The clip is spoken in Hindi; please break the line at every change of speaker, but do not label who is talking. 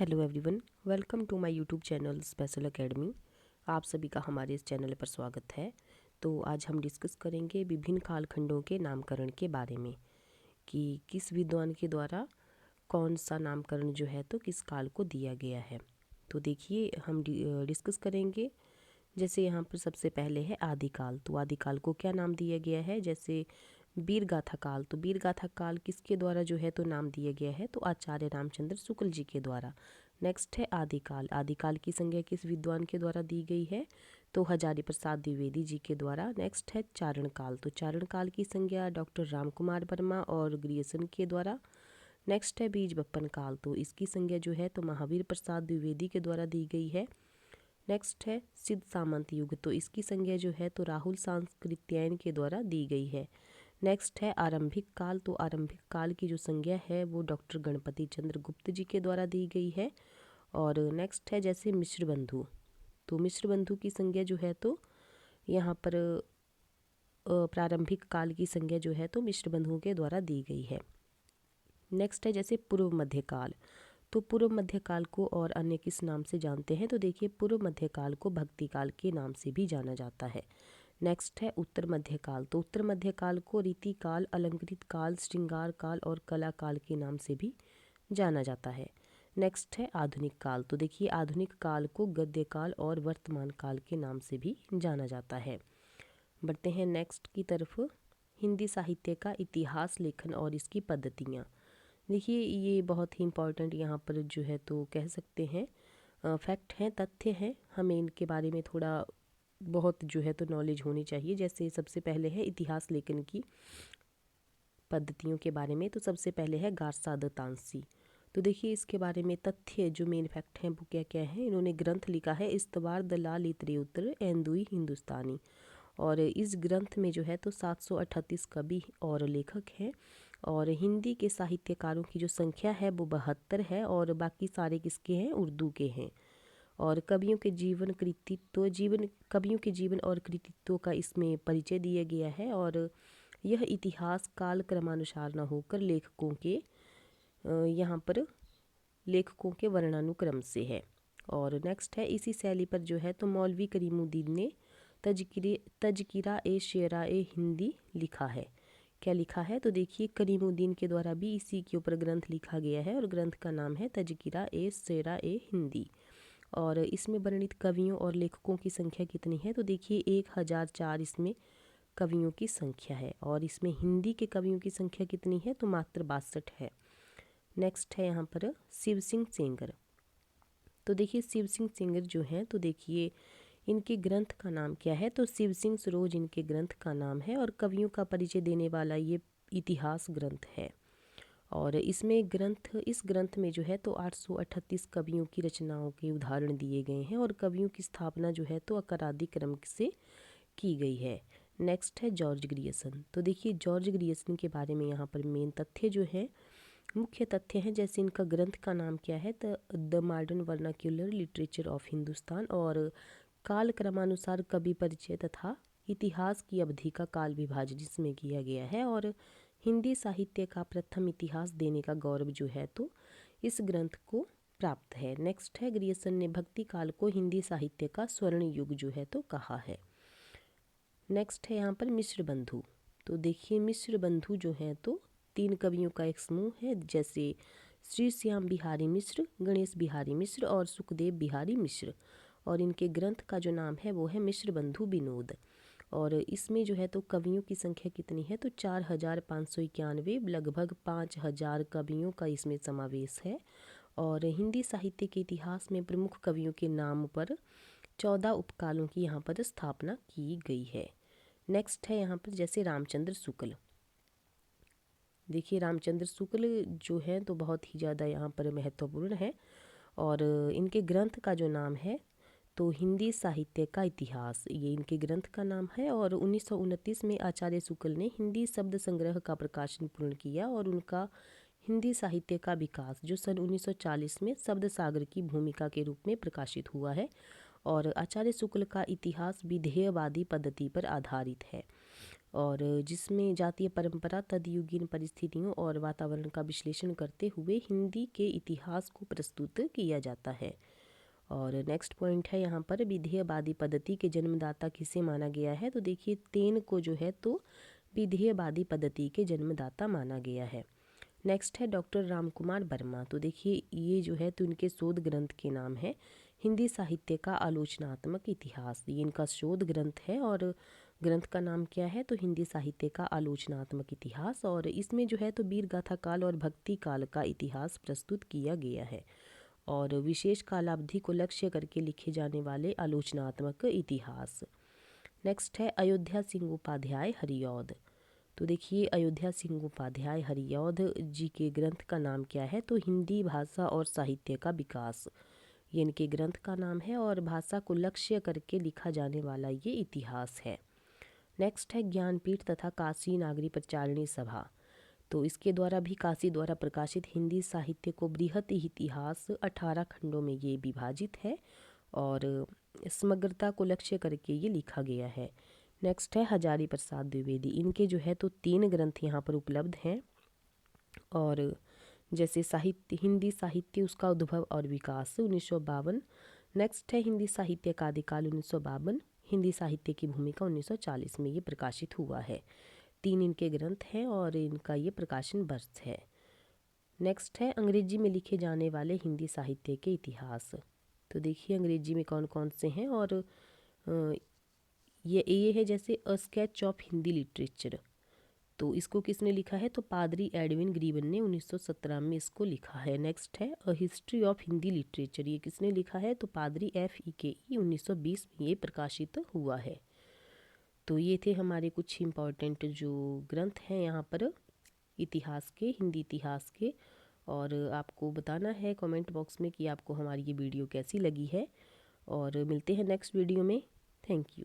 Hello everyone, welcome to my YouTube channel Special Academy. आप सभी का हमारे इस चैनल पर स्वागत है। तो आज हम डिस्कस करेंगे विभिन्न कालखंडों के नामकरण के बारे में कि किस विद्वान के द्वारा कौन सा नामकरण जो है तो किस काल को दिया गया है। तो देखिए हम डिस्कस करेंगे। जैसे यहाँ पर सबसे पहले है आदिकाल। तो आदिकाल को क्या नाम दिया गया है? जैसे वीर गाथा काल। तो वीर गाथा काल किसके द्वारा जो है तो नाम दिया गया है? तो आचार्य रामचंद्र शुक्ल जी के द्वारा। नेक्स्ट है आदिकाल। आदिकाल की संज्ञा किस विद्वान के द्वारा दी गई है? तो हजारी प्रसाद द्विवेदी जी के द्वारा। नेक्स्ट है चारण काल। तो चारण काल की संज्ञा डॉक्टर राम कुमार वर्मा और ग्रियर्सन के द्वारा। नेक्स्ट है बीज बप्पन काल। तो इसकी संज्ञा जो है तो महावीर प्रसाद द्विवेदी के द्वारा दी गई है। नेक्स्ट है सिद्ध सामंत युग। तो इसकी संज्ञा जो है तो राहुल सांस्कृत्यायन के द्वारा दी गई है। नेक्स्ट है आरंभिक काल। तो आरंभिक काल की जो संज्ञा है वो डॉक्टर गणपति चंद्र गुप्त जी के द्वारा दी गई है। और नेक्स्ट है जैसे मिश्र बंधु। तो मिश्र बंधु की संज्ञा जो है तो यहाँ पर प्रारंभिक काल की संज्ञा जो है तो मिश्र बंधुओं के द्वारा दी गई है। नेक्स्ट है जैसे पूर्व मध्यकाल। तो पूर्व मध्यकाल को और अन्य किस नाम से जानते हैं? तो देखिए पूर्व मध्यकाल को भक्ति काल के नाम से भी जाना जाता है। नेक्स्ट है उत्तर मध्यकाल। तो उत्तर मध्यकाल को रीति काल, अलंकृत काल, श्रृंगार काल और कला काल के नाम से भी जाना जाता है। नेक्स्ट है आधुनिक काल। तो देखिए आधुनिक काल को गद्य काल और वर्तमान काल के नाम से भी जाना जाता है। बढ़ते हैं नेक्स्ट की तरफ। हिंदी साहित्य का इतिहास लेखन और इसकी पद्धतियाँ। देखिए ये बहुत ही इम्पॉर्टेंट यहाँ पर जो है तो कह सकते हैं फैक्ट हैं, तथ्य हैं। हमें इनके बारे में थोड़ा बहुत जो है तो नॉलेज होनी चाहिए। जैसे सबसे पहले है इतिहास लेखन की पद्धतियों के बारे में। तो सबसे पहले है गार्सा द तांसी। तो देखिए इसके बारे में तथ्य जो मेन फैक्ट हैं वो क्या क्या है। इन्होंने ग्रंथ लिखा है इस्तवार द लाल इतरेउत्र एंदुई हिंदुस्तानी। और इस ग्रंथ में जो है तो 738 कवि और लेखक हैं। और हिंदी के साहित्यकारों की जो संख्या है वो 72 है। और बाकी सारे किसके हैं? उर्दू के हैं। और कवियों के जीवन और कृतित्व का इसमें परिचय दिया गया है। और यह इतिहास काल क्रमानुसार न होकर यहाँ पर लेखकों के वर्णानुक्रम से है। और नेक्स्ट है इसी शैली पर जो है तो मौलवी करीमुद्दीन ने तजकिरा ए शेरा ए हिंदी लिखा है। क्या लिखा है? तो देखिए करीमुद्दीन के द्वारा भी इसी के ऊपर ग्रंथ लिखा गया है और ग्रंथ का नाम है तजकिरा ए शेरा ए हिंदी। और इसमें वर्णित कवियों और लेखकों की संख्या कितनी है? तो देखिए 1004 इसमें कवियों की संख्या है। और इसमें हिंदी के कवियों की संख्या कितनी है? तो मात्र 62 है। नेक्स्ट है यहाँ पर शिव सिंह सेंगर। तो देखिए शिव सिंह सेंगर जो हैं तो देखिए इनके ग्रंथ का नाम क्या है? तो शिव सिंह सरोज इनके ग्रंथ का नाम है। और कवियों का परिचय देने वाला ये इतिहास ग्रंथ है। और इस ग्रंथ में जो है तो 838 कवियों की रचनाओं के उदाहरण दिए गए हैं। और कवियों की स्थापना जो है तो अकारादि क्रम से की गई है। नेक्स्ट है जॉर्ज ग्रियर्सन। तो देखिए जॉर्ज ग्रियर्सन के बारे में यहाँ पर मेन तथ्य जो है, मुख्य तथ्य हैं। जैसे इनका ग्रंथ का नाम क्या है? The modern vernacular literature of Hindustan. और काल क्रमानुसार कवि परिचय तथा इतिहास की अवधि का काल विभाजन इसमें किया गया है। और हिंदी साहित्य का प्रथम इतिहास देने का गौरव जो है तो इस ग्रंथ को प्राप्त है। नेक्स्ट है ग्रियर्सन ने भक्ति काल को हिंदी साहित्य का स्वर्ण युग जो है तो कहा है। नेक्स्ट है यहाँ पर मिश्र बंधु। तो देखिए मिश्र बंधु जो हैं तो 3 कवियों का एक समूह है। जैसे श्री श्याम बिहारी मिश्र, गणेश बिहारी मिश्र और सुखदेव बिहारी मिश्र। और इनके ग्रंथ का जो नाम है वो है मिश्र बंधु विनोद। और इसमें जो है तो कवियों की संख्या कितनी है? तो 4591, लगभग 5000 कवियों का इसमें समावेश है। और हिंदी साहित्य के इतिहास में प्रमुख कवियों के नाम पर 14 उपकालों की यहाँ पर स्थापना की गई है। नेक्स्ट है यहाँ पर जैसे रामचंद्र शुक्ल। देखिए रामचंद्र शुक्ल जो है तो बहुत ही ज़्यादा यहाँ पर महत्वपूर्ण है। और इनके ग्रंथ का जो नाम है तो हिंदी साहित्य का इतिहास, ये इनके ग्रंथ का नाम है। और 1929 में आचार्य शुक्ल ने हिंदी शब्द संग्रह का प्रकाशन पूर्ण किया। और उनका हिंदी साहित्य का विकास जो सन 1940 में शब्द सागर की भूमिका के रूप में प्रकाशित हुआ है। और आचार्य शुक्ल का इतिहास विधेयवादी पद्धति पर आधारित है। और जिसमें जातीय परंपरा, तदयुगीन परिस्थितियों और वातावरण का विश्लेषण करते हुए हिंदी के इतिहास को प्रस्तुत किया जाता है। और नेक्स्ट पॉइंट है यहाँ पर, विधेयवादी पद्धति के जन्मदाता किसे माना गया है? तो देखिए तेन को जो है तो विधेयवादी पद्धति के जन्मदाता माना गया है। नेक्स्ट है डॉक्टर रामकुमार वर्मा। तो देखिए ये जो है तो इनके शोध ग्रंथ के नाम है हिंदी साहित्य का आलोचनात्मक इतिहास। ये इनका शोध ग्रंथ है और ग्रंथ का नाम क्या है? तो हिंदी साहित्य का आलोचनात्मक इतिहास। और इसमें जो है तो वीर गाथा काल और भक्ति काल का इतिहास प्रस्तुत किया गया है और विशेष कालावधि को लक्ष्य करके लिखे जाने वाले आलोचनात्मक इतिहास। नेक्स्ट है अयोध्या सिंह उपाध्याय हरिऔध। तो देखिए अयोध्या सिंह उपाध्याय हरिऔध जी के ग्रंथ का नाम क्या है? तो हिंदी भाषा और साहित्य का विकास, ये इनके ग्रंथ का नाम है और भाषा को लक्ष्य करके लिखा जाने वाला ये इतिहास है। नेक्स्ट है ज्ञानपीठ तथा काशी नागरी प्रचारिणी सभा। तो इसके द्वारा भी काशी द्वारा प्रकाशित हिंदी साहित्य को बृहत इतिहास 18 खंडों में ये विभाजित है और समग्रता को लक्ष्य करके ये लिखा गया है। नेक्स्ट है हजारी प्रसाद द्विवेदी। इनके जो है तो 3 ग्रंथ यहाँ पर उपलब्ध हैं और जैसे साहित्य, हिंदी साहित्य उसका उद्भव और विकास 1952। नेक्स्ट है हिंदी साहित्य का आदिकाल 1952। हिंदी साहित्य की भूमिका 1940 में ये प्रकाशित हुआ है। 3 इनके ग्रंथ हैं और इनका ये प्रकाशन वर्ष है। नेक्स्ट है अंग्रेजी में लिखे जाने वाले हिंदी साहित्य के इतिहास। तो देखिए अंग्रेजी में कौन कौन से हैं और ये है जैसे a sketch of Hindi literature. तो इसको किसने लिखा है? तो पादरी एडविन ग्रीवन ने 1917 में इसको लिखा है। नेक्स्ट है a history of Hindi literature. ये किसने लिखा है? तो पादरी FEKE 1920 में ये प्रकाशित हुआ है। तो ये थे हमारे कुछ इम्पॉर्टेंट जो ग्रंथ हैं यहाँ पर इतिहास के, हिंदी इतिहास के। और आपको बताना है कमेंट बॉक्स में कि आपको हमारी ये वीडियो कैसी लगी है और मिलते हैं नेक्स्ट वीडियो में। Thank you.